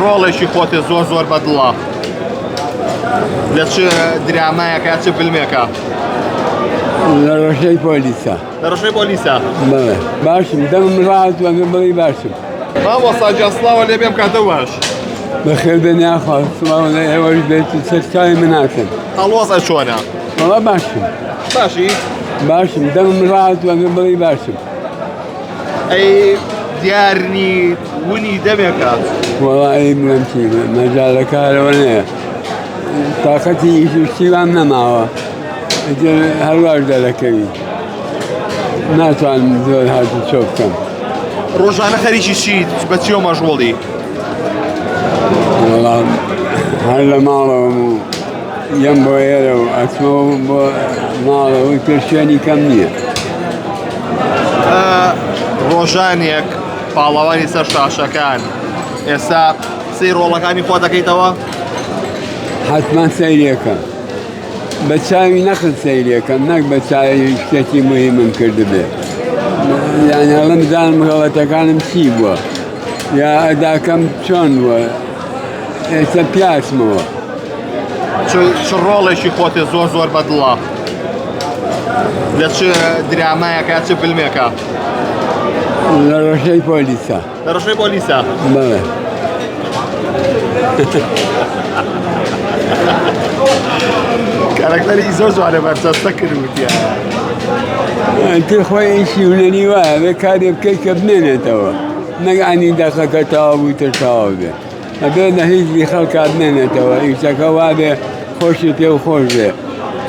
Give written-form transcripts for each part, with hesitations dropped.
ڕۆڵێکی خۆتی زۆر بەدڵە لە چ درامایەکە چ فیلمێکە؟ لە ڕۆژەی پۆلیسە. لە ڕۆژەی پۆلیسە؟ بەڵێ باشم دەمم ڕاهاتووە بڵی باشم. مامۆستا گیان سڵاوە لێ بێم کاتە باش. بەخێر بێنیا خوا سڵاو لە ئێوەش بێت سەرچاوی من هاتن. هەڵوەسە چۆنە؟ وەڵا باشم. باشی؟ باشم دەمم ڕاهاتووە بڵی باشم. ئەی دیارنی ونی دەمێکە؟ وەڵا ئەی بڵێم چی مەجاالەکارەوە نەیە. تااقەتی ئیش و شتیوان نەماوە. هەروەش دەرەکەوی. ناتوانم زۆر هاتو چۆ بکەم. ڕۆژانە خەریکی چیت بە چیەوە مەشغوڵی؟ وەڵام هەر لە ماڵەوەم و یەم بۆ ئێرە و ئەچمەوە بۆ ماڵەوەی پێش شوێنی کەم نییە. ڕۆژانێک پاڵەوانی سەر شاشەکان ئێستا سەیر ڕۆڵەکانی خۆ دەکەیتەوە؟ حتما سەیرێکە. بە چاوی نەخت سەیرێکەم نەک بە چاوی شتێکی مهمم کردبێ. یعنی هەڵم زانم غەڵەتەکانم چی بووە یا ئەداکەم چۆن بووە ئێستا پیاسمەوە. چ ڕۆڵێکی خۆتی زۆر بەدڵە لە چ درامایەکە چ فیلمێکە؟ لە ڕۆژەی پۆلیسە. لە ڕۆژەی پۆلیسە؟ بەڵێ. کارەکتەری زۆر جوانە بەرچەستە کردوتیە. تێ خۆی ئیشی هونەری وایە بێ کارێ بکەی کە بمێنێتەوە نەک ئانی دەقەکە تەواو بووی تر تەواو بێ ئەبێ نە هیچ خەڵکا بمێنێتەوە ئیشەکە وا بێ خۆشی پێ و خۆش بێ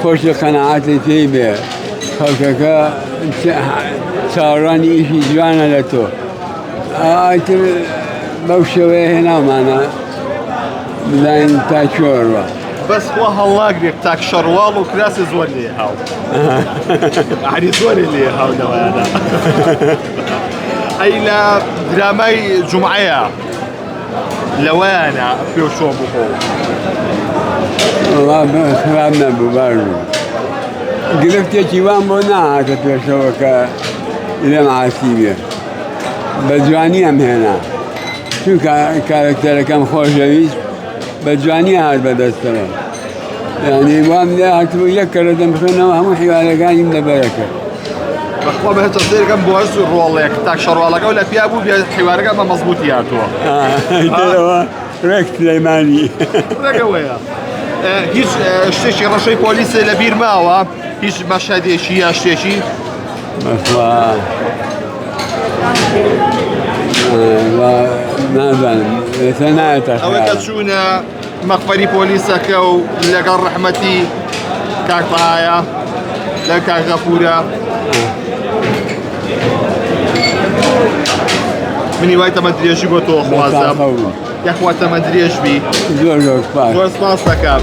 خۆشی قەنەعاتی پێی بێ خەڵکەکە چاوەڕوانی ئیشی جوانە لە تۆ ئایتر بەو شێوەیە هێنامانە بزانین تا چۆڕوە. بەس خۆ هەڵاگرێک تاک شەڕواڵ و کراسی زۆر لێ هاو عری زۆری لێ هاونەوەیانە. ئەی لە درامای جومعەیە لەوەیانە پێ چۆ بخۆ؟ وڵا خراب نەبوو باش بوو. گرفتێکی وان بۆ ناهاتە پێشەوە کە لێم عاسی بێ بە جوانی ئەم هێنا چون کارکتەرەکەم خۆشەویست بە جوانی هات بەدەستەوە یعنی وام لێ هاتبوو یەک کەرە دەمخێنەوە هەموو حیوانەکانیم لەبەرەکە. بەخۆ بە هێچە سێرەکەم بۆ هەست ڕۆڵێک تاک شەڕواڵەکە و لە پیا بوو بێ حیوانەکە بە مەزبوطی هاتووە. ترەوە ڕێک سلەیمانی ڕێگەوەیە. هیچ شتێکی ڕەشەی پۆلیسە لە بیر ماوە هیچ مەشهەدێکی یا شتێکی؟ بەخوا نازانم ئێستا نایەتە ئەوەی کە چوونە مەخبەری پۆلیسەکە و لەگەڵ ڕەحمەتی کاک بەهایە لە کاک غەفورە منی وای تەمە درێژی بۆ تۆ خوازم یەخوا تەمە درێژ بی. زۆر زۆر سپاس دەکەم.